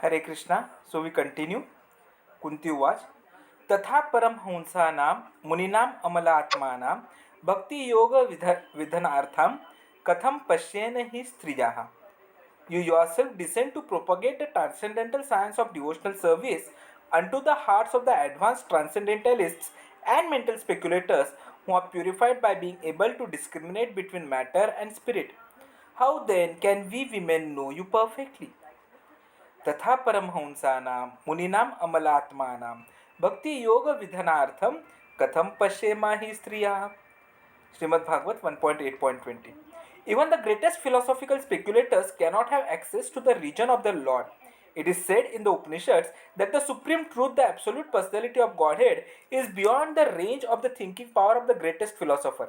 Hare Krishna. So we continue. Kunti Uvaj. तथा परमहंसानां मुनीनां अमलात्मानां भक्ति योग विधनार्थं कथम पश्येन हि स्त्रियः. You yourself descend to propagate the transcendental science of devotional service unto the hearts of the advanced transcendentalists and mental speculators who are purified by being able to discriminate between matter and spirit. How then can we women know you perfectly? तथा परमहंसानां मुनीनाम् अमलात्मानां भक्ति योग विधानार्थम कथम पश्येमा ही स्त्रियः. Srimad Bhagavat 1.8.20. Even the greatest philosophical speculators cannot have access to the region of the Lord. It is said in the Upanishads that the supreme truth, the absolute personality of Godhead, is beyond the range of the thinking power of the greatest philosopher.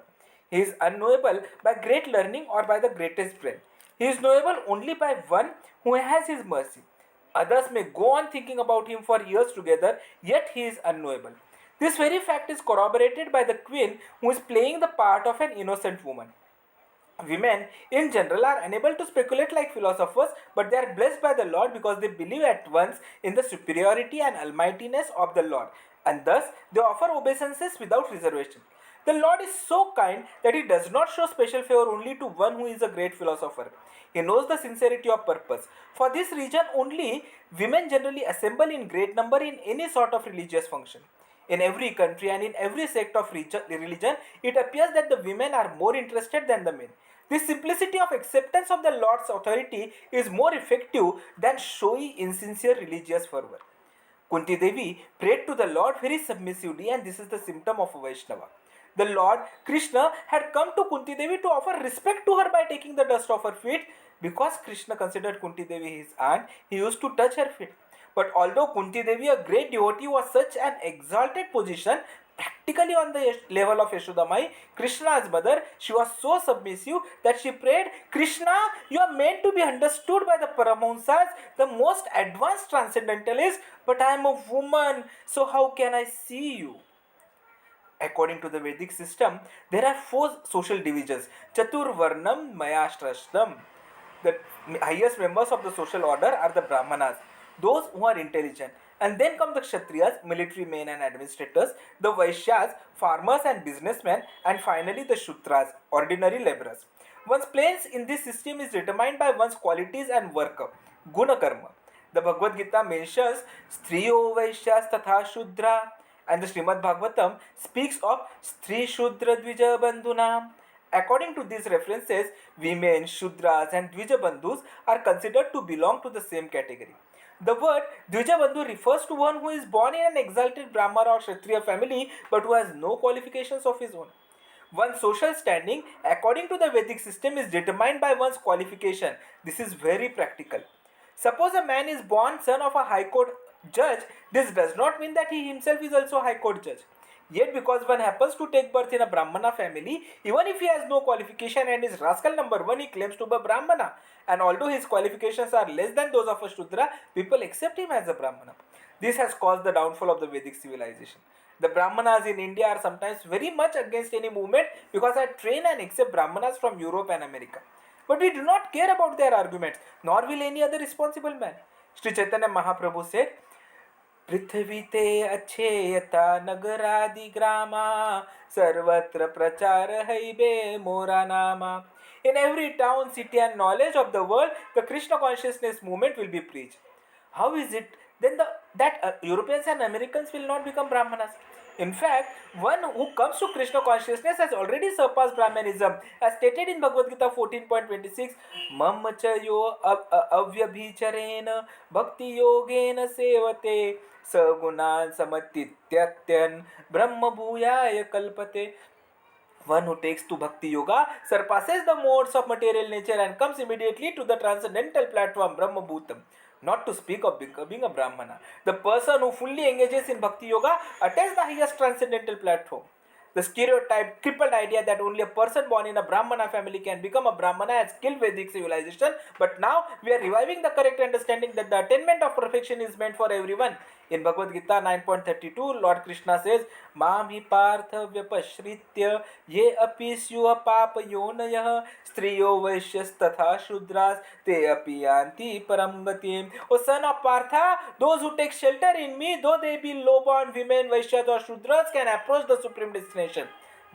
He is unknowable by great learning or by the greatest brain. He is knowable only by one who has his mercy. Others may go on thinking about him for years together, yet he is unknowable. This very fact is corroborated by the queen who is playing the part of an innocent woman. Women in general are unable to speculate like philosophers, but they are blessed by the Lord because they believe at once in the superiority and almightiness of the Lord, and thus they offer obeisances without reservation. The Lord is so kind that He does not show special favor only to one who is a great philosopher. He knows the sincerity of purpose. For this reason only, women generally assemble in great number in any sort of religious function. In every country and in every sect of religion, it appears that the women are more interested than the men. This simplicity of acceptance of the Lord's authority is more effective than showy, insincere religious fervor. Kunti Devi prayed to the Lord very submissively, and this is the symptom of a Vaishnava. The Lord Krishna had come to Kunti Devi to offer respect to her by taking the dust off her feet. Because Krishna considered Kunti Devi his aunt, he used to touch her feet. But although Kunti Devi, a great devotee, was such an exalted position, practically on the level of Yashodamai, Krishna's mother, she was so submissive that she prayed, Krishna, you are meant to be understood by the Paramahamsas, the most advanced transcendentalists, but I am a woman, so how can I see you? According to the Vedic system, there are four social divisions. Chatur Varnam Mayashtrashtam. The highest members of the social order are the Brahmanas, those who are intelligent. And then come the Kshatriyas, military men and administrators, the Vaishyas, farmers and businessmen, and finally the Shudras, ordinary laborers. One's place in this system is determined by one's qualities and work, guna karma. The Bhagavad Gita mentions Striyo Vaishyas Tatha Shudra, and the Srimad Bhagavatam speaks of Stri Shudra Dvija Bandhunam. According to these references, women, Shudras, and Dvijabandhus are considered to belong to the same category. The word Dvijabandhu refers to one who is born in an exalted Brahmana or Kshatriya family but who has no qualifications of his own. One's social standing, according to the Vedic system, is determined by one's qualification. This is very practical. Suppose a man is born son of a high court judge, this does not mean that he himself is also a high court judge. Yet because one happens to take birth in a Brahmana family, even if he has no qualification and is rascal number one, he claims to be a Brahmana. And although his qualifications are less than those of a Shudra, people accept him as a Brahmana. This has caused the downfall of the Vedic civilization. The Brahmanas in India are sometimes very much against any movement because I train and accept Brahmanas from Europe and America. But we do not care about their arguments, nor will any other responsible man. Sri Chaitanya Mahaprabhu said, पृथ्वी ते अच्छेयता नगरादि ग्रामा सर्वत्र प्रचार हैबे मोरा नामा. In every town, city and knowledge of the world, the Krishna consciousness movement will be preached. How is it then that Europeans and Americans will not become Brahmanas? In fact, one who comes to Krishna consciousness has already surpassed Brahmanism, as stated in Bhagavad Gita 14.26. Mam chayo avyabhicharena bhakti yogena sevate sagunan samatityatyan brahma bhuyaya kalpate. One who takes to bhakti yoga surpasses the modes of material nature and comes immediately to the transcendental platform Brahma Bhutam. Not to speak of becoming a Brahmana. The person who fully engages in bhakti yoga attains the highest transcendental platform. The stereotyped, crippled idea that only a person born in a Brahmana family can become a Brahmana has killed Vedic civilization, but now we are reviving the correct understanding that the attainment of perfection is meant for everyone. In Bhagavad Gita 9.32, Lord Krishna says, Mam hi partha vyapashritya ye api syuha papa yonayah striyo vaishyas tatha shudras te api yanti param gatim. O son of Partha, those who take shelter in me, though they be low-born women, Vaishyas or Shudras, can approach the supreme destination.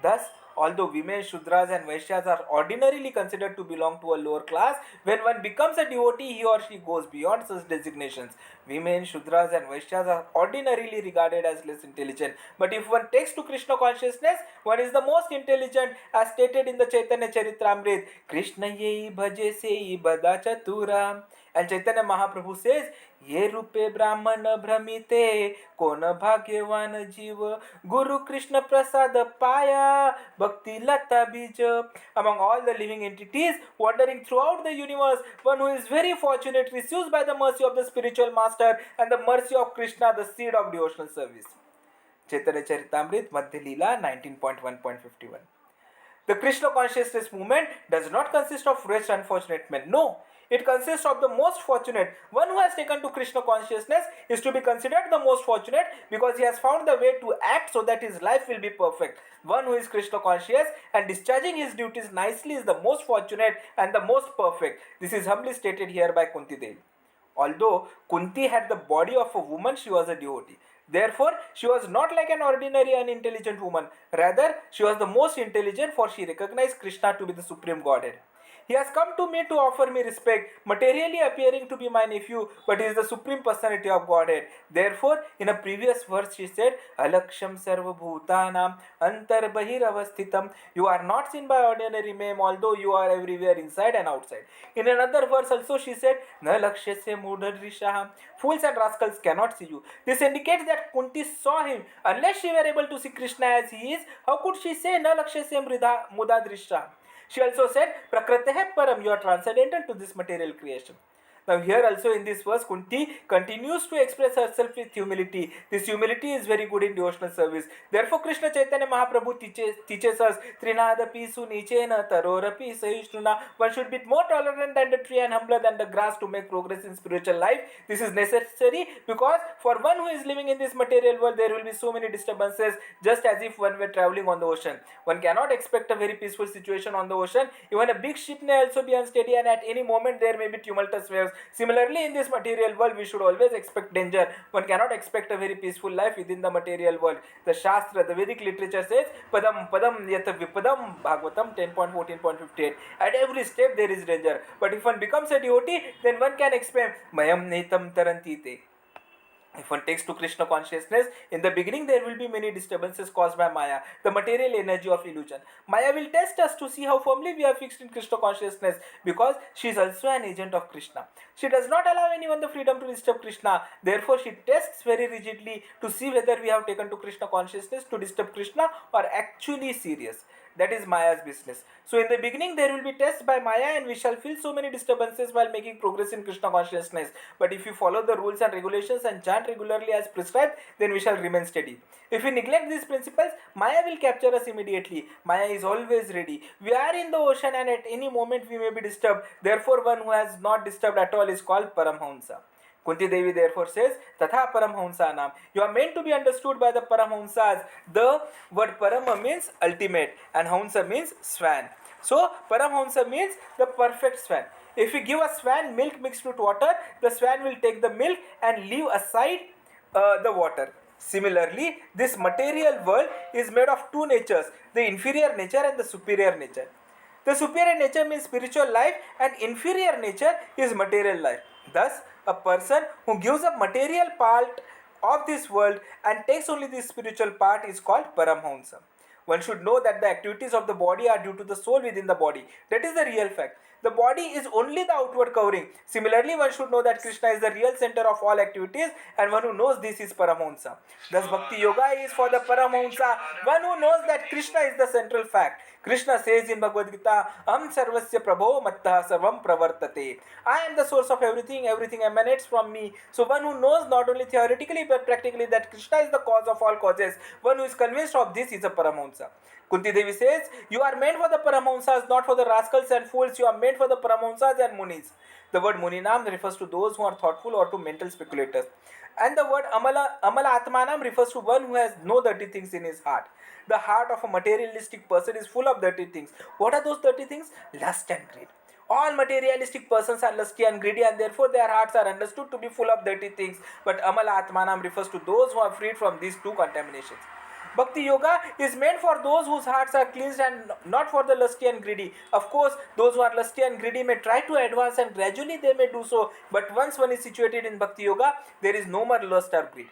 Thus, although women, Shudras and Vaishyas are ordinarily considered to belong to a lower class, when one becomes a devotee, he or she goes beyond such designations. Women, Shudras and Vaishyas are ordinarily regarded as less intelligent. But if one takes to Krishna consciousness, one is the most intelligent, as stated in the Chaitanya Charitamrita. Krishna yei bhaje sei bada chatura. And Chaitanya Mahaprabhu says, ये रूपे ब्राह्मण भ्रमिते कौन भाग्यवान जीव Guru Krishna Prasad Paya Bhakti Lata Bij. Among all the living entities wandering throughout the universe, one who is very fortunate receives by the mercy of the spiritual master and the mercy of Krishna the seed of devotional service. Chaitanya Charitamrita Madhya Leela 19.1.51. The Krishna consciousness movement does not consist of rich unfortunate men. No, it consists of the most fortunate. One who has taken to Krishna consciousness is to be considered the most fortunate because he has found the way to act so that his life will be perfect. One who is Krishna conscious and discharging his duties nicely is the most fortunate and the most perfect. This is humbly stated here by Kunti Devi. Although Kunti had the body of a woman, she was a devotee. Therefore, she was not like an ordinary unintelligent woman. Rather, she was the most intelligent, for she recognized Krishna to be the supreme Godhead. He has come to me to offer me respect, materially appearing to be my nephew, but he is the supreme personality of Godhead. Therefore, in a previous verse she said, Alaksham sarva bhutanam antar bahir avasthitam. You are not seen by ordinary men, although you are everywhere inside and outside. In another verse also she said, Na lakshyasya mudhadrishaham. Fools and rascals cannot see you. This indicates that Kunti saw him. Unless she were able to see Krishna as he is, how could she say Na lakshyasya mudhadrishaham? She also said, Prakriteh Param, you are transcendental to this material creation. Now here also in this verse, Kunti continues to express herself with humility. This humility is very good in devotional service. Therefore, Krishna Chaitanya Mahaprabhu teaches us, Trinadapi sunichena tarorapi sahishnuna. One should be more tolerant than the tree and humbler than the grass to make progress in spiritual life. This is necessary because for one who is living in this material world, there will be so many disturbances, just as if one were traveling on the ocean. One cannot expect a very peaceful situation on the ocean. Even a big ship may also be unsteady, and at any moment there may be tumultuous waves. Similarly, in this material world, we should always expect danger. One cannot expect a very peaceful life within the material world. The Shastra, the Vedic literature says, Padam Padam Yata Vipadam, Bhagavatam 10.14.58. At every step there is danger. But if one becomes a devotee, then one can expect Mayam Netam Tarantite. If one takes to Krishna consciousness, in the beginning there will be many disturbances caused by Maya, the material energy of illusion. Maya will test us to see how firmly we are fixed in Krishna consciousness because she is also an agent of Krishna. She does not allow anyone the freedom to disturb Krishna. Therefore, she tests very rigidly to see whether we have taken to Krishna consciousness to disturb Krishna or actually serious. That is Maya's business. So in the beginning there will be tests by Maya and we shall feel so many disturbances while making progress in Krishna consciousness. But if we follow the rules and regulations and chant regularly as prescribed, then we shall remain steady. If we neglect these principles, Maya will capture us immediately. Maya is always ready. We are in the ocean and at any moment we may be disturbed. Therefore, one who has not disturbed at all is called Paramhamsa. Kunti Devi therefore says, Tatha Paramhamsanam. You are meant to be understood by the Paramhamsas. The word Parama means ultimate and Hamsa means swan. So Paramhamsa means the perfect swan. If you give a swan milk mixed with water, the swan will take the milk and leave aside the water. Similarly, this material world is made of two natures, the inferior nature and the superior nature. The superior nature means spiritual life and inferior nature is material life. Thus, a person who gives up material part of this world and takes only the spiritual part is called Paramhamsa. One should know that the activities of the body are due to the soul within the body. That is the real fact. The body is only the outward covering. Similarly, one should know that Krishna is the real center of all activities and one who knows this is Paramhamsa. Thus, Bhakti Yoga is for the Paramhamsa, one who knows that Krishna is the central fact. Krishna says in Bhagavad Gita, Am sarvasya prabho mattah sarvam pravartate. I am the source of everything, everything emanates from me. So one who knows not only theoretically but practically that Krishna is the cause of all causes, one who is convinced of this is a Paramhamsa. Kunti Devi says, you are meant for the Paramhamsas, not for the rascals and fools. You are meant meant for the Paramahamsas and Munis. The word Muninam refers to those who are thoughtful or to mental speculators. And the word Amala Atmanam refers to one who has no dirty things in his heart. The heart of a materialistic person is full of dirty things. What are those dirty things? Lust and greed. All materialistic persons are lusty and greedy, and therefore their hearts are understood to be full of dirty things. But Amala Atmanam refers to those who are freed from these two contaminations. Bhakti yoga is meant for those whose hearts are cleansed and not for the lusty and greedy. Of course, those who are lusty and greedy may try to advance and gradually they may do so. But once one is situated in Bhakti yoga, there is no more lust or greed.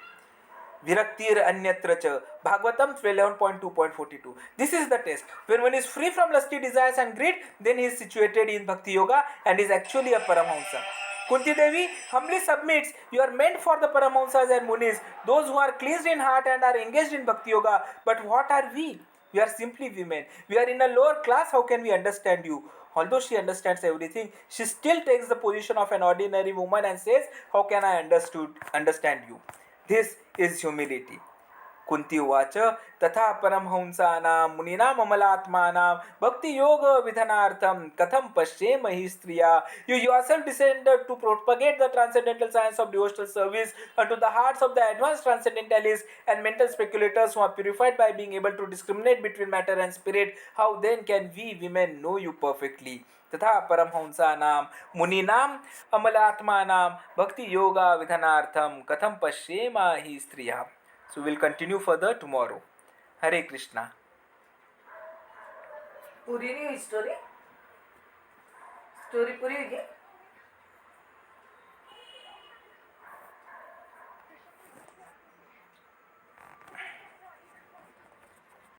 Viraktir anyatra cha. Bhagavatam 11.2.42. This is the test. When one is free from lusty desires and greed, then he is situated in Bhakti yoga and is actually a Paramahamsa. Kunti Devi humbly submits, you are meant for the Paramahamsas and Munis, those who are cleansed in heart and are engaged in Bhakti yoga. But what are we? We are simply women. We are in a lower class. How can we understand you? Although she understands everything, she still takes the position of an ordinary woman and says, how can I understand you? This is humility. Kunti uvacha tatha paramhamsana munina mamalatmana bhakti yoga vidhanartham katham pashyema hi striya. You yourself descended to propagate the transcendental science of devotional service unto the hearts of the advanced transcendentalists and mental speculators who are purified by being able to discriminate between matter and spirit. How then can we women know you perfectly? तथा परमहंसानां मुनीनां अमलात्मानां भक्ति योगा विधानार्थम कथम पश्येमा हि स्त्रियः. So we'll continue further tomorrow. Hare Krishna. पूरी नहीं हुई story पूरी हुई क्या?